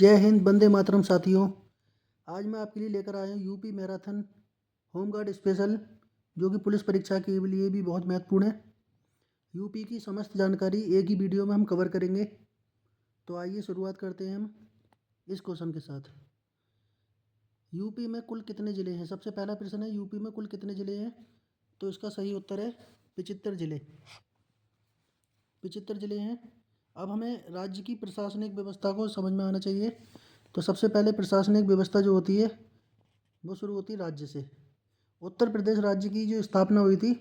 जय हिंद, वंदे मातरम साथियों। आज मैं आपके लिए लेकर आया हूँ यूपी मैराथन होमगार्ड स्पेशल, जो कि पुलिस परीक्षा के लिए भी बहुत महत्वपूर्ण है। यूपी की समस्त जानकारी एक ही वीडियो में हम कवर करेंगे। तो आइए शुरुआत करते हैं हम इस क्वेश्चन के साथ। यूपी में कुल कितने ज़िले हैं? सबसे पहला प्रश्न है, यूपी में कुल कितने ज़िले हैं? तो इसका सही उत्तर है 75 ज़िले। 75 ज़िले हैं। अब हमें राज्य की प्रशासनिक व्यवस्था को समझ में आना चाहिए। तो सबसे पहले प्रशासनिक व्यवस्था जो होती है वो शुरू होती है राज्य से। उत्तर प्रदेश राज्य की जो स्थापना हुई थी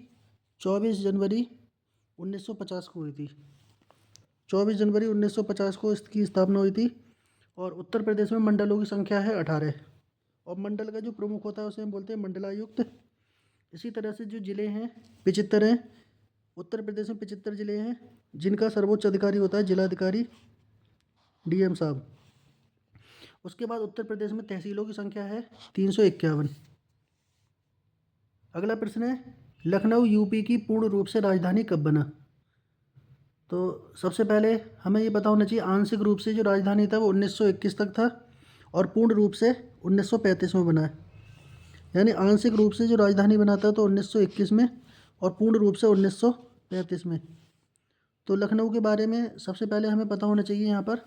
24 जनवरी 1950 को हुई थी। 24 जनवरी 1950 को इसकी स्थापना हुई थी। और उत्तर प्रदेश में मंडलों की संख्या है 18। और मंडल का जो प्रमुख होता है उसे हम बोलते हैं मंडलायुक्त। इसी तरह से जो ज़िले हैं 75 हैं। उत्तर प्रदेश में 75 ज़िले हैं, जिनका सर्वोच्च अधिकारी होता है जिलाधिकारी डीएम साहब। उसके बाद उत्तर प्रदेश में तहसीलों की संख्या है 351। अगला प्रश्न है, लखनऊ यूपी की पूर्ण रूप से राजधानी कब बना? तो सबसे पहले हमें ये पता होना चाहिए, आंशिक रूप से जो राजधानी था वो 1921 तक था और पूर्ण रूप से 1935 में बना है। यानी आंशिक रूप से जो राजधानी बना था तो 1921 में और पूर्ण रूप से 1935 में। तो लखनऊ के बारे में सबसे पहले हमें पता होना चाहिए, यहाँ पर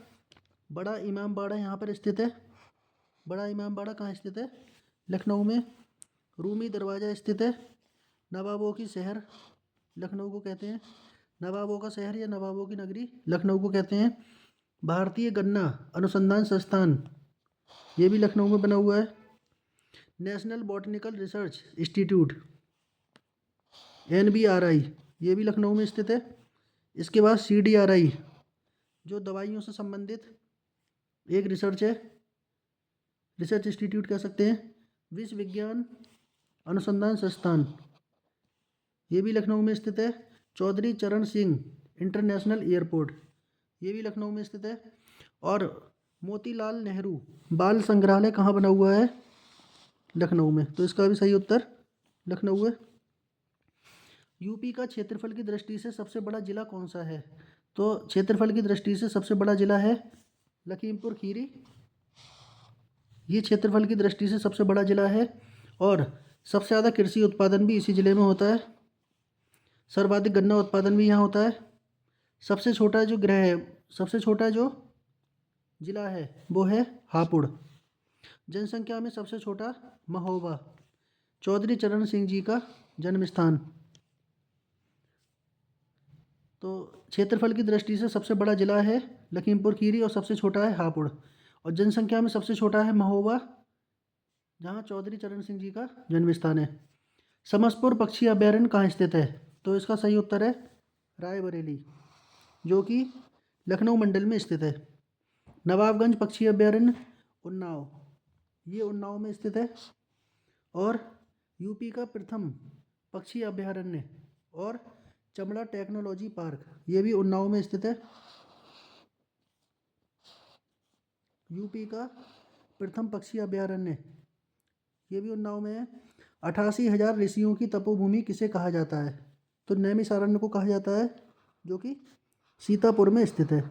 बड़ा इमामबाड़ा यहाँ पर स्थित है। बड़ा इमामबाड़ा कहाँ स्थित है? लखनऊ में। रूमी दरवाज़ा स्थित है। नवाबों की शहर लखनऊ को कहते हैं। नवाबों का शहर या नवाबों की नगरी लखनऊ को कहते हैं। भारतीय गन्ना अनुसंधान संस्थान ये भी लखनऊ में बना हुआ है। National botanical research institute NBRI ये भी लखनऊ में स्थित है। इसके बाद CDRI जो दवाइयों से संबंधित एक रिसर्च है, रिसर्च इंस्टीट्यूट कह सकते हैं। विश्व विज्ञान अनुसंधान संस्थान ये भी लखनऊ में स्थित है। चौधरी चरण सिंह इंटरनेशनल एयरपोर्ट ये भी लखनऊ में स्थित है। और मोतीलाल नेहरू बाल संग्रहालय कहाँ बना हुआ है? लखनऊ में। तो इसका भी सही उत्तर लखनऊ है। यूपी का क्षेत्रफल की दृष्टि से सबसे बड़ा जिला कौन सा है? तो क्षेत्रफल की दृष्टि से सबसे बड़ा जिला है लखीमपुर खीरी। ये क्षेत्रफल की दृष्टि से सबसे बड़ा जिला है और सबसे ज़्यादा कृषि उत्पादन भी इसी ज़िले में होता है। सर्वाधिक गन्ना उत्पादन भी यहाँ होता है। सबसे छोटा जो ग्रह है, सबसे छोटा जो जिला है वो है हापुड़। जनसंख्या में सबसे छोटा महोबा, चौधरी चरण सिंह जी का जन्म स्थान। तो क्षेत्रफल की दृष्टि से सबसे बड़ा जिला है लखीमपुर खीरी और सबसे छोटा है हापुड़। और जनसंख्या में सबसे छोटा है महोबा, जहाँ चौधरी चरण सिंह जी का जन्म स्थान है। समसपुर पक्षी अभयारण्य कहाँ स्थित है? तो इसका सही उत्तर है रायबरेली, जो कि लखनऊ मंडल में स्थित है। नवाबगंज पक्षी अभयारण्य उन्नाव ये उन्नाव में स्थित है। और यूपी का प्रथम पक्षी अभयारण्य और चमड़ा टेक्नोलॉजी पार्क ये भी उन्नाव में स्थित है। यूपी का प्रथम पक्षी अभयारण्य ये भी उन्नाव में है। 88,000 ऋषियों की तपोभूमि किसे कहा जाता है? तो नैमिषारण्य को कहा जाता है, जो कि सीतापुर में स्थित है।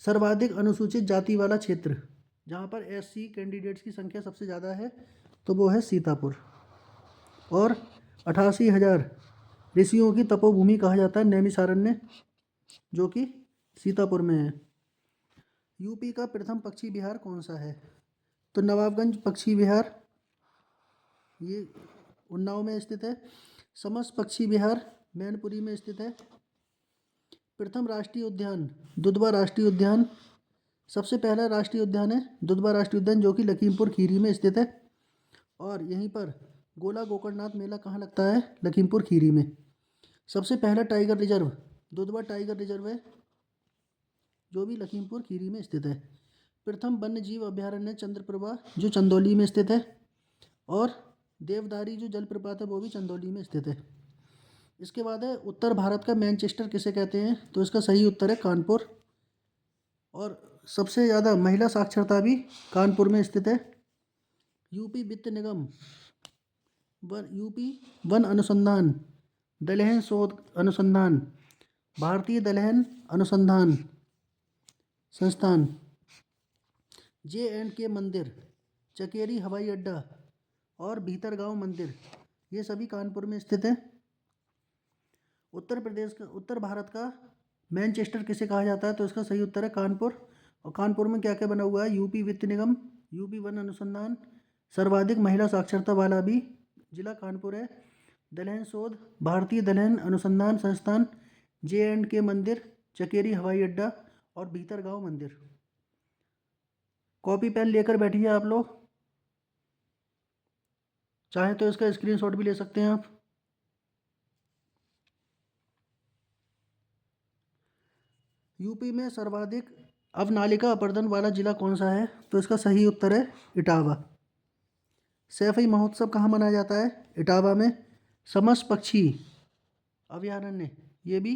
सर्वाधिक अनुसूचित जाति वाला क्षेत्र जहाँ पर SC कैंडिडेट्स की संख्या सबसे ज़्यादा है तो वो है सीतापुर। और 88,000 ऋषियों की तपोभूमि कहा जाता है नैमिषारण्य, जो कि सीतापुर में है। यूपी का प्रथम पक्षी विहार कौन सा है? तो नवाबगंज पक्षी विहार ये उन्नाव में स्थित है। समस पक्षी विहार मैनपुरी में स्थित है। प्रथम राष्ट्रीय उद्यान दुधवा राष्ट्रीय उद्यान सबसे पहला राष्ट्रीय उद्यान है दुधवा राष्ट्रीय उद्यान, जो कि लखीमपुर खीरी में स्थित है। और यहीं पर गोला गोकर्णनाथ मेला कहाँ लगता है? लखीमपुर खीरी में। सबसे पहला tiger reserve Dudhwa tiger reserve है, जो भी लखीमपुर खीरी में स्थित है। प्रथम वन्य जीव अभयारण्य चंद्रप्रभा जो चंदौली में स्थित है। और देवदारी जो जलप्रपात है वो भी चंदौली में स्थित है। इसके बाद है, उत्तर भारत का मैनचेस्टर किसे कहते हैं? तो इसका सही उत्तर है कानपुर। और सबसे ज़्यादा महिला साक्षरता भी कानपुर में स्थित है। यूपी वित्त निगम यूपी वन अनुसंधान दलहन शोध अनुसंधान भारतीय दलहन अनुसंधान संस्थान JNK मंदिर, चकेरी हवाई अड्डा और भीतरगांव मंदिर, ये सभी कानपुर में स्थित है। उत्तर भारत का मैनचेस्टर किसे कहा जाता है? तो इसका सही उत्तर है कानपुर। और कानपुर में क्या क्या बना हुआ है? यूपी वित्त निगम, यूपी वन अनुसंधान, सर्वाधिक महिला साक्षरता वाला भी जिला कानपुर है, दलहन शोध, भारतीय दलहन अनुसंधान संस्थान, JNK मंदिर, चकेरी हवाई अड्डा और भीतरगांव मंदिर। कॉपी पेन लेकर बैठिए आप लोग, चाहे तो इसका स्क्रीनशॉट भी ले सकते हैं आप। यूपी में सर्वाधिक अवनालिका अपर्दन वाला जिला कौन सा है? तो इसका सही उत्तर है इटावा। सैफई महोत्सव कहाँ मनाया जाता है? इटावा में। समस पक्षी अभयारण्य, ये भी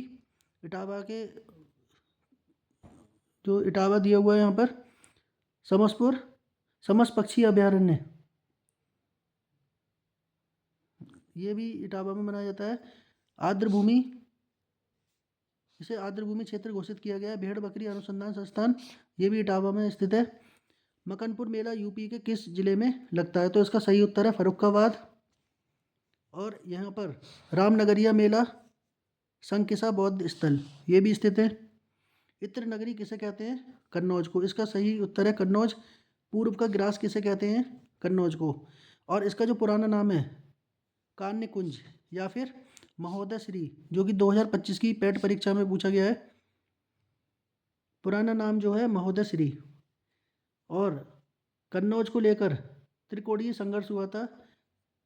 इटावा के, जो इटावा दिया हुआ है यहाँ पर, समस पक्षी अभयारण्य, ये भी इटावा में मनाया जाता है। आर्द्रभूमि, इसे आर्द्रभूमि क्षेत्र घोषित किया गया है। भेड़ बकरी अनुसंधान संस्थान, ये भी इटावा में स्थित है। मकनपुर मेला यूपी के किस जिले में लगता है? तो इसका सही उत्तर है फर्रुखाबाद। और यहाँ पर रामनगरिया मेला, संकिसा बौद्ध स्थल, ये भी स्थित है। इत्र नगरी किसे कहते हैं? कन्नौज को। इसका सही उत्तर है कन्नौज। पूर्व का ग्रास किसे कहते हैं? कन्नौज को। और इसका जो पुराना नाम है कान्य कुंज या फिर महोदय श्री, जो कि 2025 की पेट परीक्षा में पूछा गया है। पुराना नाम जो है महोदय श्री। और कन्नौज को लेकर त्रिकोणीय संघर्ष हुआ था।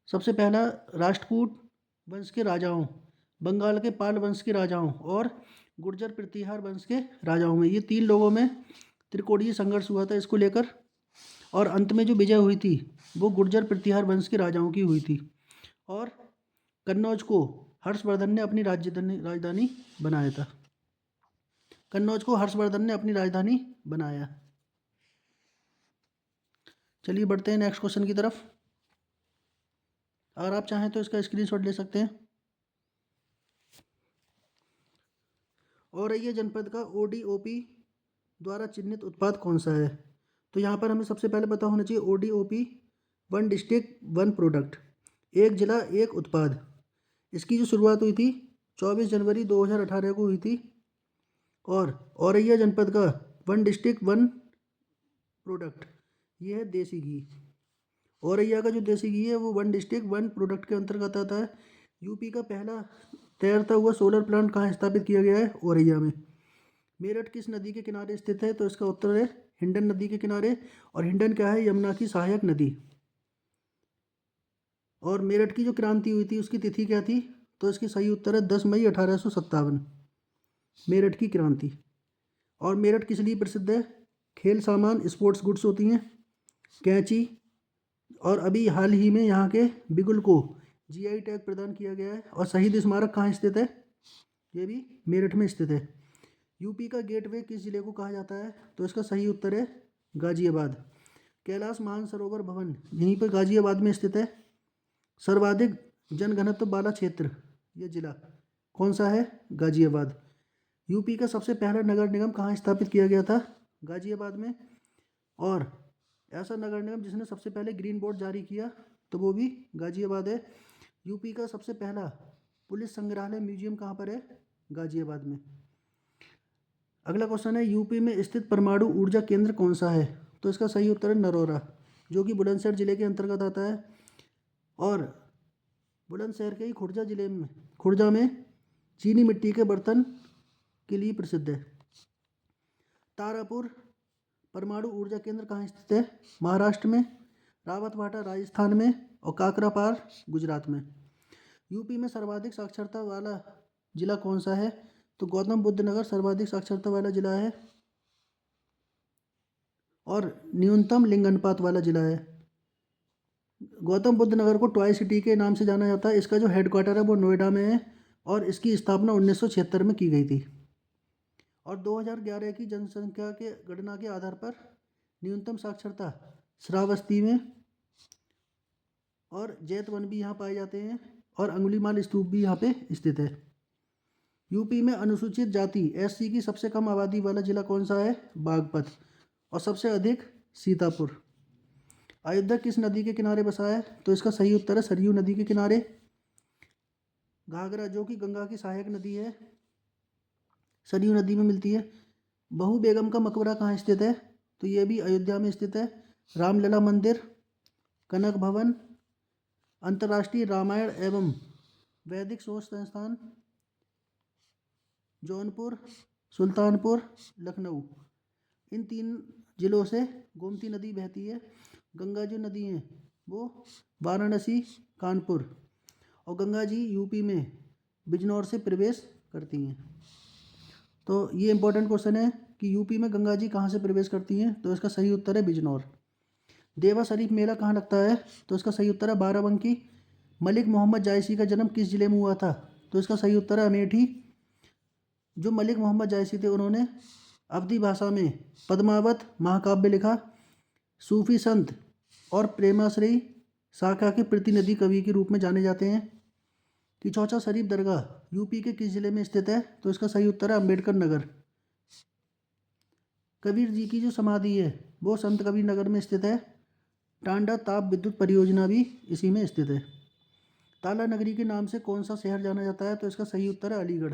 सबसे पहला राष्ट्रकूट वंश के राजाओं, बंगाल के पाल वंश के राजाओं और गुर्जर प्रतिहार वंश के राजाओं में, ये 3 लोगों में त्रिकोणीय संघर्ष हुआ था इसको लेकर। और अंत में जो विजय हुई थी वो गुर्जर प्रतिहार वंश के राजाओं की हुई थी। और कन्नौज को हर्षवर्धन ने अपनी राजधानी बनाया था। कन्नौज को हर्षवर्धन ने अपनी राजधानी बनाया। चलिए बढ़ते हैं नेक्स्ट क्वेश्चन की तरफ। अगर आप चाहें तो इसका स्क्रीनशॉट ले सकते हैं। औरैया जनपद का ODOP द्वारा चिन्हित उत्पाद कौन सा है? तो यहाँ पर हमें सबसे पहले पता होना चाहिए ODOP, one district one product, एक जिला एक उत्पाद। इसकी जो शुरुआत हुई थी 24 जनवरी 2018 को हुई थी। और औरैया जनपद का वन डिस्ट्रिक्ट वन प्रोडक्ट, ये है देसी घी। औरैया का जो देसी घी है वो वन डिस्ट्रिक्ट वन प्रोडक्ट के अंतर्गत आता है। यूपी का पहला तैरता हुआ सोलर प्लांट कहाँ स्थापित किया गया है? औरैया में। मेरठ किस नदी के किनारे स्थित है? तो इसका उत्तर है हिंडन नदी के किनारे। और हिंडन क्या है? यमुना की सहायक नदी। और मेरठ की जो क्रांति हुई थी उसकी तिथि क्या थी? तो इसकी सही उत्तर है 10 मई 1857, मेरठ की क्रांति। और मेरठ किस लिए प्रसिद्ध है? खेल सामान, स्पोर्ट्स गुड्स होती हैं, कैंची। और अभी हाल ही में यहाँ के बिगुल को GI टैग प्रदान किया गया है। और शहीद स्मारक कहाँ स्थित है? ये भी मेरठ में स्थित है। यूपी का गेटवे किस जिले को कहा जाता है? तो इसका सही उत्तर है गाजियाबाद। कैलाश मानसरोवर भवन यहीं पर गाजियाबाद में स्थित है। सर्वाधिक जनघनत्व वाला क्षेत्र, ये जिला कौन सा है? गाजियाबाद। यूपी का सबसे पहला नगर निगम कहाँ स्थापित किया गया था? गाजियाबाद में। और ऐसा नगर निगम जिसने सबसे पहले ग्रीन बोर्ड जारी किया तो वो भी गाजियाबाद है। यूपी का सबसे पहला पुलिस संग्रहालय म्यूजियम कहाँ पर है? गाजियाबाद में। अगला क्वेश्चन है यूपी में स्थित परमाणु ऊर्जा केंद्र कौन सा है? तो इसका सही उत्तर है नरोरा, जो कि बुलंदशहर जिले के अंतर्गत आता है। और बुलंदशहर के ही खुर्जा में चीनी मिट्टी के बर्तन के लिए प्रसिद्ध है। तारापुर परमाणु ऊर्जा केंद्र कहाँ स्थित है? महाराष्ट्र में। रावतभाटा राजस्थान में। और काकरापार गुजरात में। यूपी में सर्वाधिक साक्षरता वाला जिला कौन सा है? तो गौतम बुद्ध नगर सर्वाधिक साक्षरता वाला जिला है और न्यूनतम लिंग अनुपात वाला जिला है। गौतम बुद्ध नगर को टॉय सिटी के नाम से जाना जाता है। इसका जो हेडक्वार्टर है वो नोएडा में है और इसकी स्थापना 1976 में की गई थी। और 2011 की जनसंख्या के गणना के आधार पर न्यूनतम साक्षरता श्रावस्ती में और जैतवन भी यहाँ पाए जाते हैं और अंगुलीमाल स्तूप भी यहाँ पे स्थित है। यूपी में अनुसूचित जाति SC की सबसे कम आबादी वाला जिला कौन सा है? बागपत। और सबसे अधिक सीतापुर। अयोध्या किस नदी के किनारे बसा है? तो इसका सही उत्तर है सरयू नदी के किनारे। घाघरा जो कि गंगा की सहायक नदी है, सरयू नदी में मिलती है। बहू बेगम का मकबरा कहाँ स्थित है? तो ये भी अयोध्या में स्थित है। रामलला मंदिर, कनक भवन, अंतर्राष्ट्रीय रामायण एवं वैदिक शोध संस्थान, जौनपुर, सुल्तानपुर, लखनऊ। इन 3 जिलों से गोमती नदी बहती है। गंगा जो नदी है वो वाराणसी, कानपुर, और गंगा जी यूपी में बिजनौर से प्रवेश करती हैं। तो ये इंपॉर्टेंट क्वेश्चन है कि यूपी में गंगा जी कहाँ से प्रवेश करती हैं? तो इसका सही उत्तर है बिजनौर। देवा शरीफ मेला कहाँ लगता है? तो इसका सही उत्तर है बाराबंकी। मलिक मोहम्मद जायसी का जन्म किस जिले में हुआ था? तो इसका सही उत्तर है अमेठी। जो मलिक मोहम्मद जायसी थे उन्होंने अवधी भाषा में पद्मावत महाकाव्य लिखा। सूफी संत और प्रेमाश्रयी शाखा के प्रतिनिधि कवि के रूप में जाने जाते हैं। कि चौचा शरीफ दरगाह यूपी के किस जिले में स्थित है? तो इसका सही उत्तर है अम्बेडकर नगर। कबीर जी की जो समाधि है वो संत कबीर नगर में स्थित है। टांडा ताप विद्युत परियोजना भी इसी में स्थित है। ताला नगरी के नाम से कौन सा शहर जाना जाता है? तो इसका सही उत्तर है अलीगढ़।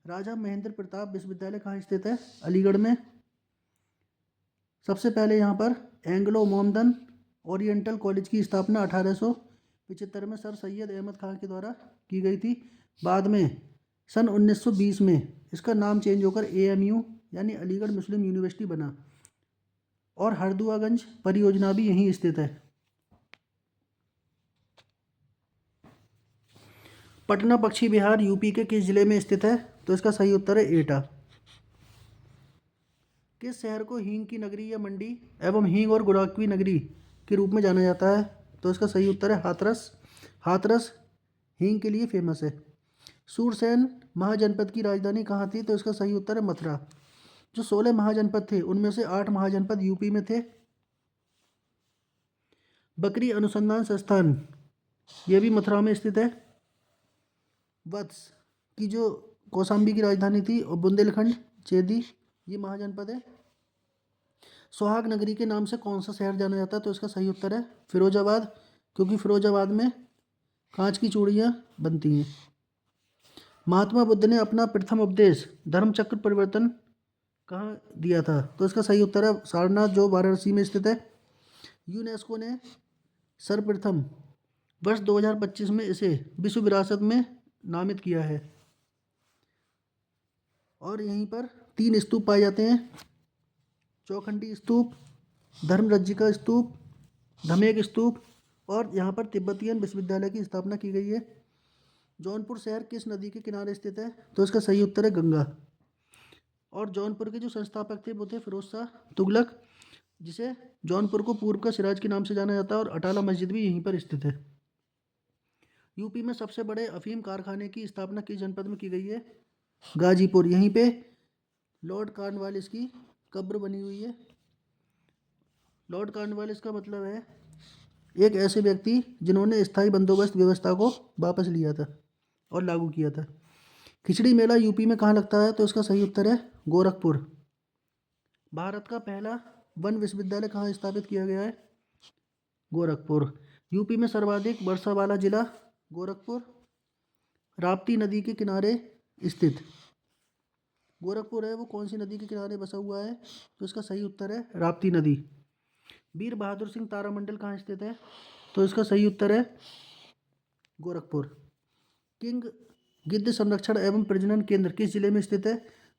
राजा महेंद्र प्रताप विश्वविद्यालय कहाँ स्थित है? अलीगढ़ में। सबसे पहले यहाँ पर एंग्लो मोहम्मदन ओरिएंटल कॉलेज की स्थापना 1875 में सर सैयद अहमद खान के द्वारा की गई थी। बाद में सन 1920 में इसका नाम चेंज होकर AMU यानी अलीगढ़ मुस्लिम यूनिवर्सिटी बना। और हरदुआगंज परियोजना भी यहीं स्थित है। पटना पश्चिमी बिहार यूपी के किस जिले में स्थित है? तो इसका सही उत्तर है एटा। किस शहर को हींग की नगरी या मंडी एवं हींग और गुड़ाक की नगरी के रूप में जाना जाता है? तो इसका सही उत्तर है हाथरस। हाथरस हींग के लिए फेमस है। सूरसेन महाजनपद की राजधानी कहाँ थी? तो इसका सही उत्तर है मथुरा। जो 16 महाजनपद थे उनमें से 8 महाजनपद यूपी में थे। बकरी अनुसंधान संस्थान ये भी मथुरा में स्थित है। वत्स की जो कौशाम्बी की राजधानी थी और बुंदेलखंड, चेदी ये महाजनपद है। सुहाग नगरी के नाम से कौन सा शहर जाना जाता है? तो इसका सही उत्तर है फिरोजाबाद, क्योंकि फिरोजाबाद में कांच की चूड़ियाँ बनती हैं। महात्मा बुद्ध ने अपना प्रथम उपदेश धर्मचक्र परिवर्तन कहाँ दिया था? तो इसका सही उत्तर है सारनाथ जो वाराणसी में स्थित है। यूनेस्को ने सर्वप्रथम वर्ष 2025 में इसे विश्व विरासत में नामित किया है। और यहीं पर 3 स्तूप पाए जाते हैं। चौखंडी स्तूप, धर्मरज्जिका स्तूप, धमेक स्तूप, और यहाँ पर तिब्बतियन विश्वविद्यालय की स्थापना की गई है। जौनपुर शहर किस नदी के किनारे स्थित है? तो इसका सही उत्तर है गंगा। और जौनपुर के जो संस्थापक थे वो थे फिरोज शाह तुगलक, जिसे जौनपुर को पूर्व का सिराज के नाम से जाना जाता है। और अटाला मस्जिद भी यहीं पर स्थित है। यूपी में सबसे बड़े अफीम कारखाने की स्थापना किस जनपद में की गई है? गाजीपुर। यहीं पे लॉर्ड कॉर्नवालिस की कब्र बनी हुई है। लॉर्ड कॉर्नवालिस का मतलब है एक ऐसे व्यक्ति जिन्होंने स्थायी बंदोबस्त व्यवस्था को वापस लिया था और लागू किया था। खिचड़ी मेला यूपी में कहाँ लगता है? तो इसका सही उत्तर है गोरखपुर। भारत का पहला वन विश्वविद्यालय कहाँ स्थापित किया गया है? गोरखपुर। यूपी में सर्वाधिक वर्षा वाला जिला गोरखपुर, राप्ती नदी के किनारे स्थित गोरखपुर है वो कौन सी नदी के किनारे बसा हुआ है? तो इसका सही उत्तर है राप्ती नदी। वीर बहादुर सिंह तारामंडल कहाँ स्थित है? तो इसका सही उत्तर है गोरखपुर। किंग गिद्ध संरक्षण एवं प्रजनन केंद्र किस जिले में स्थित है?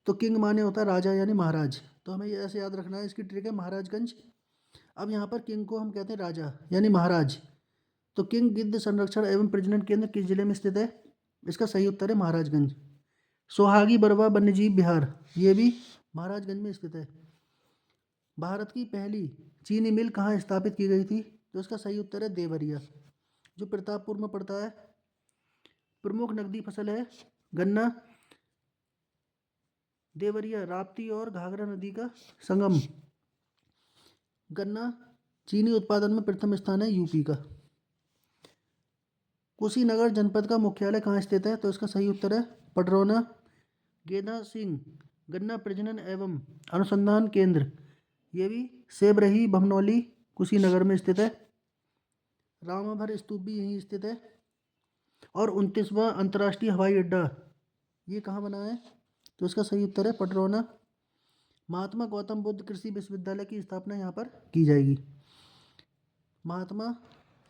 तो किंग माने होता है राजा यानी महाराज, तो हमें ये ऐसे याद रखना है। इसकी ट्रिक है महाराजगंज। अब यहाँ पर किंग को हम कहते हैं राजा यानी महाराज। तो किंग गिद्ध संरक्षण एवं प्रजनन केंद्र किस जिले में स्थित है? इसका सही उत्तर है महाराजगंज। सोहागी बरवा वन्यजीव विहार ये भी महाराजगंज में स्थित है। भारत की पहली चीनी मिल कहाँ स्थापित की गई थी? तो इसका सही उत्तर है देवरिया, जो प्रतापपुर में पड़ता है। प्रमुख नकदी फसल है गन्ना। देवरिया राप्ती और घाघरा नदी का संगम। गन्ना चीनी उत्पादन में प्रथम स्थान है यूपी का। कुशीनगर जनपद का मुख्यालय कहाँ स्थित है? तो इसका सही उत्तर है पडरौना। गेंदा सिंह गन्ना प्रजनन एवं अनुसंधान केंद्र ये भी सेबरही भमनौली कुशीनगर में स्थित है। रामाभर स्तूप भी यहीं स्थित है। और 29वां अंतर्राष्ट्रीय हवाई अड्डा ये कहाँ बना है? तो इसका सही उत्तर है पटरौना। महात्मा गौतम बुद्ध कृषि विश्वविद्यालय की स्थापना यहाँ पर की जाएगी। महात्मा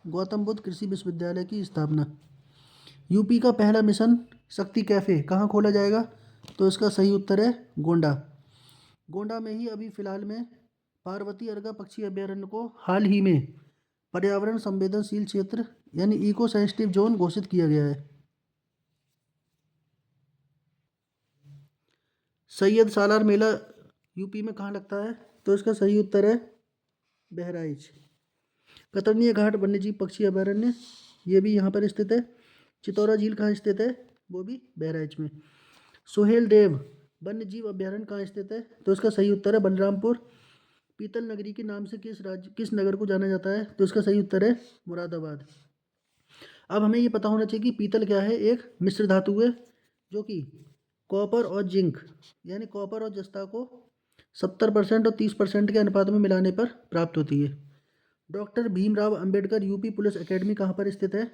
गौतम बुद्ध कृषि विश्वविद्यालय की स्थापना। यूपी का पहला मिशन शक्ति कैफ़े कहाँ खोला जाएगा? तो इसका सही उत्तर है गोंडा। गोंडा में ही अभी फिलहाल में पार्वती अर्गा पक्षी अभयारण्य को हाल ही में पर्यावरण संवेदनशील क्षेत्र यानी इको सेंसिटिव जोन घोषित किया गया है। सैयद सालार मेला यूपी में कहाँ लगता है? तो इसका सही उत्तर है बहराइच। कतरनीय घाट वन्यजीव पक्षी अभयारण्य ये भी यहाँ पर स्थित है। चितौरा झील कहाँ स्थित है? वो भी बहराइच में। सोहेल देव वन्यजीव अभयारण्य कहाँ स्थित है? तो इसका सही उत्तर है बलरामपुर। पीतल नगरी के नाम से किस नगर को जाना जाता है? तो इसका सही उत्तर है मुरादाबाद। अब हमें ये पता होना चाहिए कि पीतल क्या है। एक मिश्र धातु है जो कि कॉपर और जिंक यानी कॉपर और जस्ता को 70% और 30% के अनुपात में मिलाने पर प्राप्त होती है। Doctor Bhimrao Ambedkar UP police academy कहाँ पर स्थित है?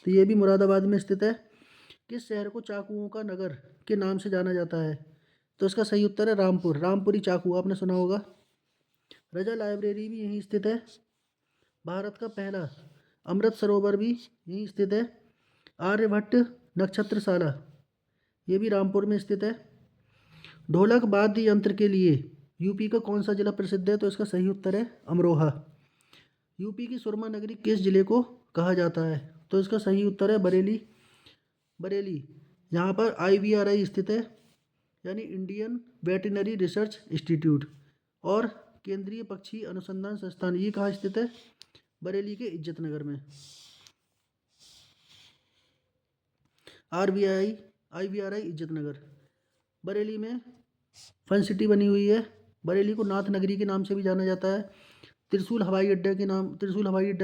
तो ये भी मुरादाबाद में स्थित है। किस शहर को चाकुओं का नगर के नाम से जाना जाता है? तो इसका सही उत्तर है रामपुर। रामपुरी चाकू आपने सुना होगा। रजा लाइब्रेरी भी यहीं स्थित है। भारत का पहला अमृत सरोवर भी यहीं स्थित है। आर्यभट्ट नक्षत्रशाला ये भी रामपुर में स्थित है। ढोलक वाद्य यंत्र के लिए यूपी का कौन सा जिला प्रसिद्ध है? तो इसका सही उत्तर है अमरोहा। यूपी की सुरमा नगरी किस जिले को कहा जाता है? तो इसका सही उत्तर है बरेली। बरेली यहाँ पर IVRI स्थित है यानी इंडियन वेटरनरी रिसर्च इंस्टीट्यूट। और केंद्रीय पक्षी अनुसंधान संस्थान ये कहाँ स्थित है? बरेली के इज्जत नगर में। IVRI इज्जत नगर बरेली में फन सिटी बनी हुई है। बरेली को नाथ नगरी के नाम से भी जाना जाता है। त्रिशूल हवाई अड्डा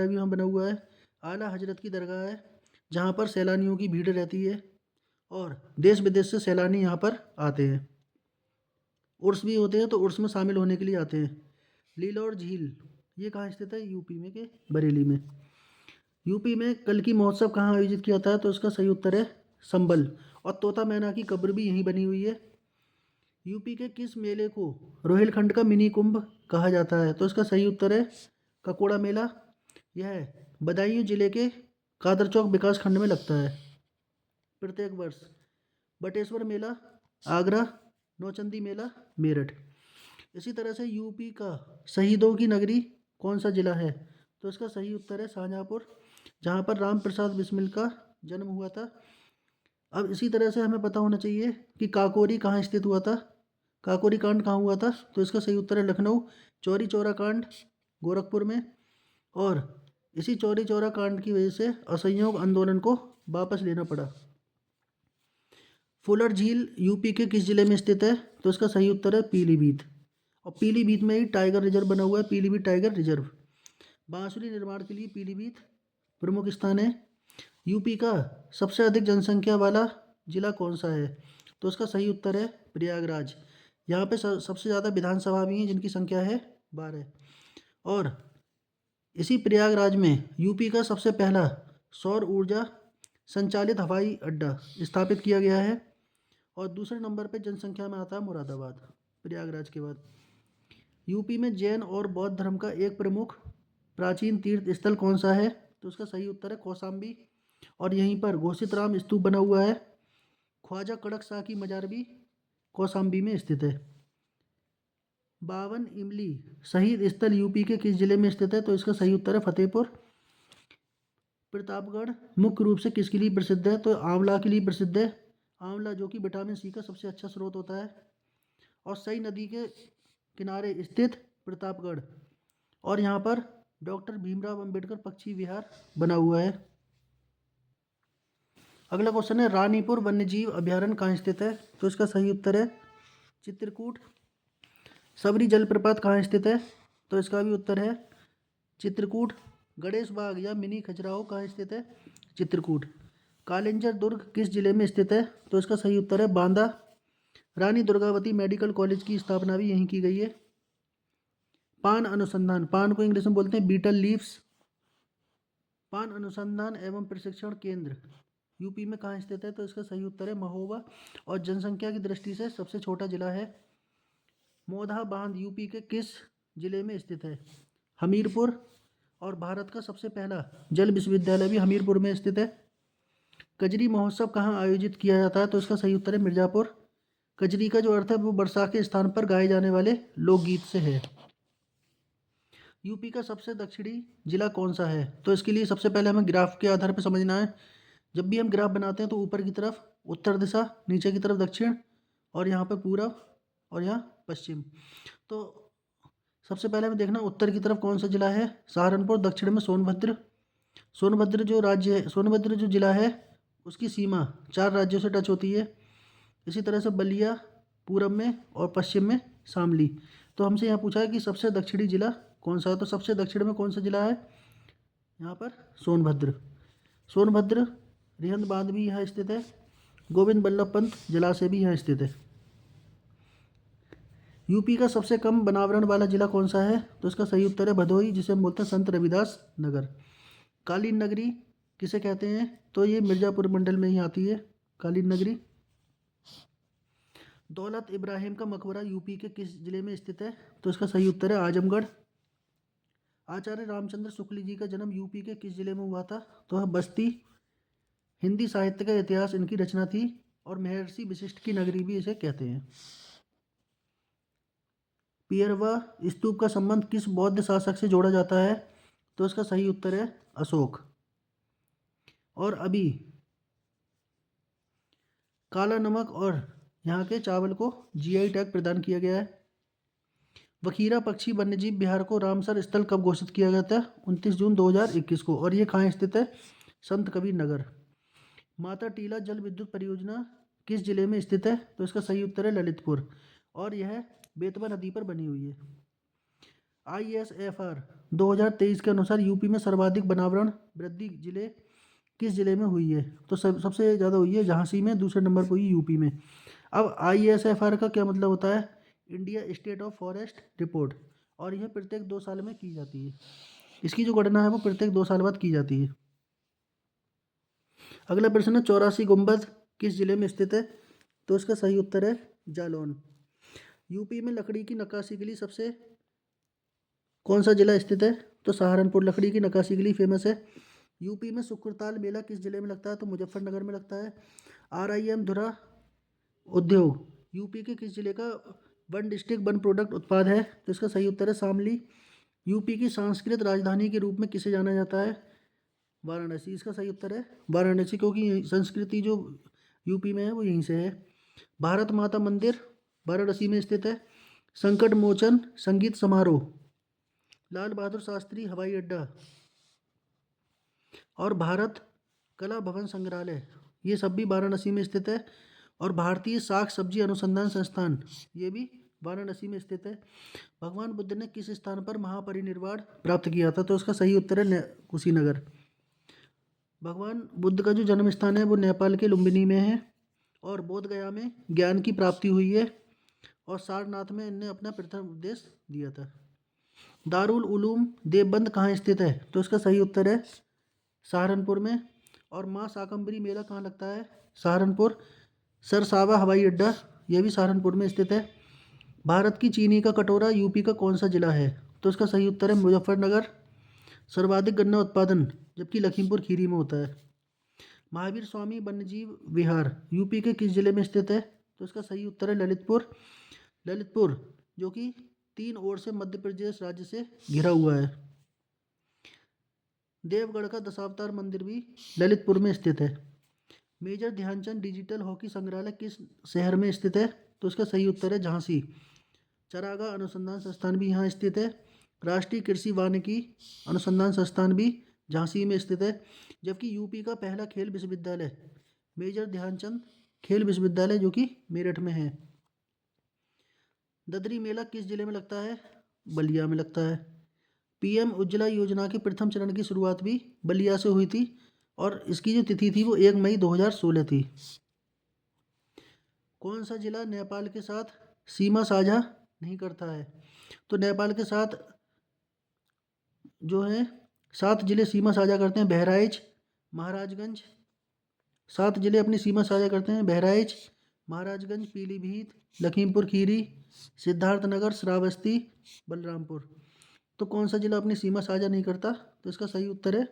भी वहाँ बना हुआ है। आला हजरत की दरगाह है जहाँ पर सैलानियों की भीड़ रहती है और देश विदेश से सैलानी यहाँ पर आते हैं। उर्स भी होते हैं तो उर्स में शामिल होने के लिए आते हैं। लीलौर झील ये कहाँ स्थित है? यूपी में के बरेली में। यूपी में कल की महोत्सव कहाँ आयोजित किया जाता है? तो इसका सही उत्तर है संबल। और तोता मैना की कब्र भी यहीं बनी हुई है। यूपी के किस मेले को रोहिलखंड का मिनी कुंभ कहा जाता है? तो इसका सही उत्तर है ककोड़ा मेला। यह बदायूं जिले के कादर चौक विकास खंड में लगता है प्रत्येक वर्ष। बटेश्वर मेला आगरा, नौचंदी मेला मेरठ। इसी तरह से यूपी का शहीदों की नगरी कौन सा जिला है? तो इसका सही उत्तर है शाहजहाँपुर जहाँ पर राम प्रसाद बिस्मिल का जन्म हुआ था। अब इसी तरह से हमें पता होना चाहिए कि काकोरी कहाँ स्थित हुआ था। काकोरी कांड कहाँ हुआ था? तो इसका सही उत्तर है लखनऊ। चौरी चौरा कांड गोरखपुर में। और इसी चौरी चौरा कांड की वजह से असहयोग आंदोलन को वापस लेना पड़ा। फुलर झील यूपी के किस जिले में स्थित है? तो इसका सही उत्तर है पीलीभीत। और पीलीभीत में ही टाइगर रिजर्व बना हुआ है, पीलीभीत टाइगर रिजर्व। बांसुरी निर्माण के लिए पीलीभीत प्रमुख स्थान है। यूपी का सबसे अधिक जनसंख्या वाला जिला कौन सा है? तो इसका सही उत्तर है प्रयागराज। यहाँ पे सबसे ज़्यादा विधानसभा भी हैं जिनकी संख्या है 12। और इसी प्रयागराज में यूपी का सबसे पहला सौर ऊर्जा संचालित हवाई अड्डा स्थापित किया गया है। और दूसरे नंबर पे जनसंख्या में आता है मुरादाबाद प्रयागराज के बाद। यूपी में जैन और बौद्ध धर्म का एक प्रमुख प्राचीन तीर्थ स्थल कौन सा है? तो उसका सही उत्तर है कौशाम्बी। और यहीं पर घोषित राम स्तूप बना हुआ है। ख्वाजा कड़क शाह की मजार भी कौशाम्बी में स्थित है। 52 इमली शहीद स्थल यूपी के किस जिले में स्थित है? तो इसका सही उत्तर है फतेहपुर। प्रतापगढ़ मुख्य रूप से किसके लिए प्रसिद्ध है? तो आंवला के लिए प्रसिद्ध है। आंवला जो कि विटामिन C का सबसे अच्छा स्रोत होता है। और सई नदी के किनारे स्थित प्रतापगढ़। और यहाँ पर डॉक्टर भीमराव अंबेडकर पक्षी विहार बना हुआ है। अगला क्वेश्चन है रानीपुर वन्यजीव अभयारण्य कहाँ स्थित है? तो इसका सही उत्तर है चित्रकूट। सबरी जलप्रपात कहाँ स्थित है? तो इसका भी उत्तर है चित्रकूट। गणेश बाग या मिनी खजुराहो कहाँ स्थित है? चित्रकूट। कालिंजर दुर्ग किस जिले में स्थित है? तो इसका सही उत्तर है बांदा। रानी दुर्गावती मेडिकल कॉलेज की स्थापना भी यहीं की गई है। पान अनुसंधान, पान को इंग्लिश में बोलते हैं बीटल लीव्स। पान अनुसंधान एवं प्रशिक्षण केंद्र यूपी में कहाँ स्थित है? तो इसका सही उत्तर है महोबा। और जनसंख्या की दृष्टि से सबसे छोटा जिला है। मोधा बांध यूपी के किस जिले में स्थित है? हमीरपुर। और भारत का सबसे पहला जल विश्वविद्यालय भी हमीरपुर में स्थित है। कजरी महोत्सव कहाँ आयोजित किया जाता है? तो इसका सही उत्तर है मिर्ज़ापुर। कजरी का जो अर्थ है वो वर्षा के स्थान पर गाए जाने वाले लोकगीत से है। यूपी का सबसे दक्षिणी जिला कौन सा है? तो इसके लिए सबसे पहले हमें ग्राफ के आधार पर समझना है। जब भी हम ग्राफ बनाते हैं तो ऊपर की तरफ उत्तर दिशा, नीचे की तरफ दक्षिण, और यहाँ पे पूरब, और यहाँ पश्चिम। तो सबसे पहले हमें देखना उत्तर की तरफ कौन सा जिला है? सहारनपुर। दक्षिण में सोनभद्र। सोनभद्र जो राज्य है, सोनभद्र जो जिला है उसकी सीमा 4 राज्यों से टच होती है। इसी तरह से बलिया पूरब में, और पश्चिम में शामली। तो हमसे यहाँ पूछा है कि सबसे दक्षिणी जिला कौन सा है? तो सबसे दक्षिण में कौन सा जिला है? यहाँ पर सोनभद्र। सोनभद्र रिहंद बांध भी यहाँ स्थित है। गोविंद बल्लभ पंत जलाशय भी यहाँ स्थित है। यूपी का सबसे कम बनावरण वाला जिला कौन सा है? तो इसका सही उत्तर है भदोही, जिसे हम बोलते हैं संत रविदास नगर। कालीन नगरी किसे कहते हैं? तो ये मिर्ज़ापुर मंडल में ही आती है कालीन नगरी। दौलत इब्राहिम का मकबरा यूपी के किस जिले में स्थित है? तो इसका सही उत्तर है आजमगढ़। आचार्य रामचंद्र शुक्ल जी का जन्म यूपी के किस जिले में हुआ था? तो है बस्ती। हिंदी साहित्य का इतिहास इनकी रचना थी, और महर्षि वशिष्ठ की नगरी भी इसे कहते हैं। पियरवा स्तूप का संबंध किस बौद्ध शासक से जोड़ा जाता है? तो इसका सही उत्तर है अशोक। और अभी काला नमक और यहाँ के चावल को जीआई टैग प्रदान किया गया है। वखीरा पक्षी वन्यजीव विहार को रामसर स्थल कब घोषित किया गया था? 29 जून 2021 को। और ये कहाँ स्थित है? संत कबीर नगर। माता टीला जल विद्युत परियोजना किस जिले में स्थित है? तो इसका सही उत्तर है ललितपुर, और यह बेतवा नदी पर बनी हुई है। ISFR 2023 के अनुसार यूपी में सर्वाधिक बनावरण वृद्धि जिले किस जिले में हुई है? तो सबसे ज़्यादा हुई है झांसी में, दूसरे नंबर पर हुई यूपी में। अब ISFR का क्या मतलब होता है? India state of forest report, और यह प्रत्येक 2 साल में की जाती है। इसकी जो गणना है वो प्रत्येक 2 साल बाद की जाती है। अगला प्रश्न है 84 गुंबद किस जिले में स्थित है? तो इसका सही उत्तर है जालौन। यूपी में लकड़ी की नक्काशी के लिए सबसे कौन सा जिला स्थित है? तो सहारनपुर लकड़ी की नक्काशी के लिए फेमस है। यूपी में शुक्रताल मेला किस जिले में लगता है? तो मुजफ्फरनगर में लगता है। RIM धुरा उद्योग यूपी के किस जिले का वन डिस्ट्रिक्ट वन प्रोडक्ट उत्पाद है? तो इसका सही उत्तर है शामली। यूपी की सांस्कृतिक राजधानी के रूप में किसे जाना जाता है? वाराणसी। इसका सही उत्तर है वाराणसी, क्योंकि संस्कृति जो यूपी में है वो यहीं से है। भारत माता मंदिर वाराणसी में स्थित है। संकट मोचन संगीत समारोह, लाल बहादुर शास्त्री हवाई अड्डा, और भारत कला भवन संग्रहालय, ये सब भी वाराणसी में स्थित है। और भारतीय शाक सब्जी अनुसंधान संस्थान, ये भी वाराणसी में स्थित है। भगवान बुद्ध ने किस स्थान पर महापरिनिर्वाण प्राप्त किया था? तो उसका सही उत्तर है कुशीनगर। भगवान बुद्ध का जो जन्म स्थान है वो नेपाल के लुम्बिनी में है। और बोध गया में ज्ञान की प्राप्ति हुई है। और सारनाथ में इनने अपना प्रथम उपदेश दिया था। दारुल उलूम देवबंद कहाँ स्थित है? तो इसका सही उत्तर है सहारनपुर में। और माँ शाकंभरी मेला कहाँ लगता है? सहारनपुर। सरसावा हवाई अड्डा, यह भी सहारनपुर में स्थित है। भारत की चीनी का कटोरा यूपी का कौन सा जिला है? तो इसका सही उत्तर है मुजफ्फरनगर। सर्वाधिक गन्ना उत्पादन जबकि लखीमपुर खीरी में होता है। महावीर स्वामी वन्यजीव विहार यूपी के किस जिले में स्थित है? तो इसका सही उत्तर है ललितपुर। ललितपुर जो कि 3 ओर से मध्य प्रदेश राज्य से घिरा हुआ है। देवगढ़ का दशावतार मंदिर भी ललितपुर में स्थित है। मेजर ध्यानचंद डिजिटल हॉकी संग्रहालय किस शहर में स्थित है? तो इसका सही उत्तर है झांसी। चरागाह अनुसंधान संस्थान भी यहाँ स्थित है। राष्ट्रीय कृषि वानिकी अनुसंधान संस्थान भी झांसी में स्थित है। जबकि यूपी का पहला खेल विश्वविद्यालय मेजर ध्यानचंद खेल विश्वविद्यालय जो कि मेरठ में है। ददरी मेला किस जिले में लगता है? बलिया में लगता है। PM उज्ज्वला योजना के प्रथम चरण की शुरुआत भी बलिया से हुई थी, और इसकी जो तिथि थी वो 1 मई 2016 थी। कौन सा जिला नेपाल के साथ सीमा साझा नहीं करता है? तो नेपाल के साथ जो है 7 जिले सीमा साझा करते हैं, बहराइच, महाराजगंज। 7 जिले अपनी सीमा साझा करते हैं, बहराइच, महाराजगंज, पीलीभीत, लखीमपुर खीरी, सिद्धार्थनगर, श्रावस्ती, बलरामपुर। तो कौन सा जिला अपनी सीमा साझा नहीं करता? तो इसका सही उत्तर है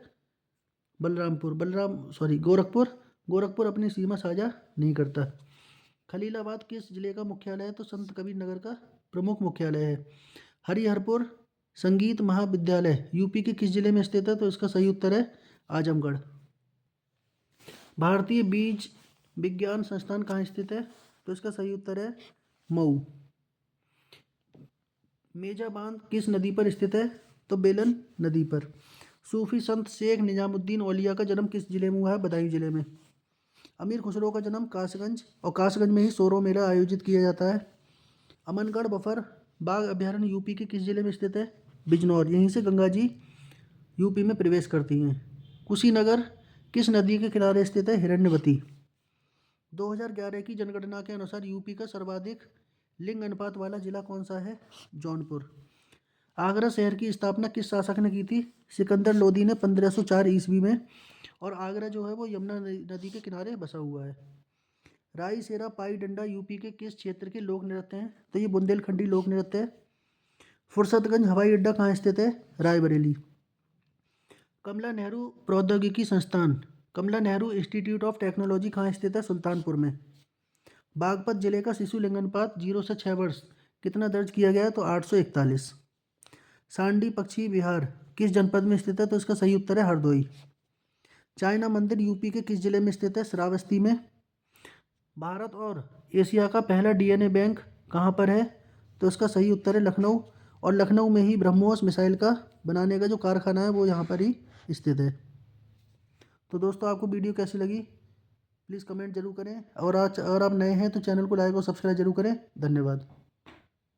गोरखपुर। गोरखपुर अपनी सीमा साझा नहीं करता। खलीलाबाद किस जिले का मुख्यालय है? तो संत कबीर नगर का प्रमुख मुख्यालय है। हरिहरपुर संगीत महाविद्यालय यूपी के किस जिले में स्थित है? तो इसका सही उत्तर है आजमगढ़। भारतीय बीज विज्ञान संस्थान कहाँ स्थित है? तो इसका सही उत्तर है मऊ। मेजा बांध किस नदी पर स्थित है? तो बेलन नदी पर। सूफी संत शेख निजामुद्दीन औलिया का जन्म किस जिले में हुआ है? बदायूं जिले में। अमीर खुसरो का जन्म कासगंज, और कासगंज में ही सोरो मेला आयोजित किया जाता है। अमनगढ़ बफर बाघ अभयारण्य यूपी के किस जिले में स्थित है? बिजनौर। यहीं से गंगा जी यूपी में प्रवेश करती हैं। कुशीनगर किस नदी के किनारे स्थित है? हिरण्यवती। 2011 की जनगणना के अनुसार यूपी का सर्वाधिक लिंग अनुपात वाला जिला कौन सा है? जौनपुर। आगरा शहर की स्थापना किस शासक ने की थी? सिकंदर लोदी ने 1504 ईस्वी में। और आगरा जो है वो यमुना नदी के किनारे बसा हुआ है। राई सेरा पाई डंडा यूपी के किस क्षेत्र के लोक नृत्य हैं? तो ये बुंदेलखंडी लोक नृत्य है। फुर्सतगंज हवाई अड्डा कहाँ स्थित है? रायबरेली। कमला नेहरू प्रौद्योगिकी संस्थान, कमला नेहरू इंस्टीट्यूट ऑफ टेक्नोलॉजी कहाँ स्थित है? सुल्तानपुर में। बागपत जिले का शिशु लिंगानुपात 0 से 6 वर्ष कितना दर्ज किया गया है? तो 841। सांडी पक्षी विहार किस जनपद में स्थित है? तो इसका सही उत्तर है हरदोई। चाइना मंदिर यूपी के किस जिले में स्थित है? श्रावस्ती में। भारत और एशिया का पहला डीएनए बैंक कहाँ पर है? तो इसका सही उत्तर है लखनऊ। और लखनऊ में ही ब्रह्मोस मिसाइल का बनाने का जो कारखाना है वो यहाँ पर ही स्थित है। तो दोस्तों आपको वीडियो कैसी लगी प्लीज़ कमेंट जरूर करें, और आज अगर आप नए हैं तो चैनल को लाइक और सब्सक्राइब जरूर करें। धन्यवाद।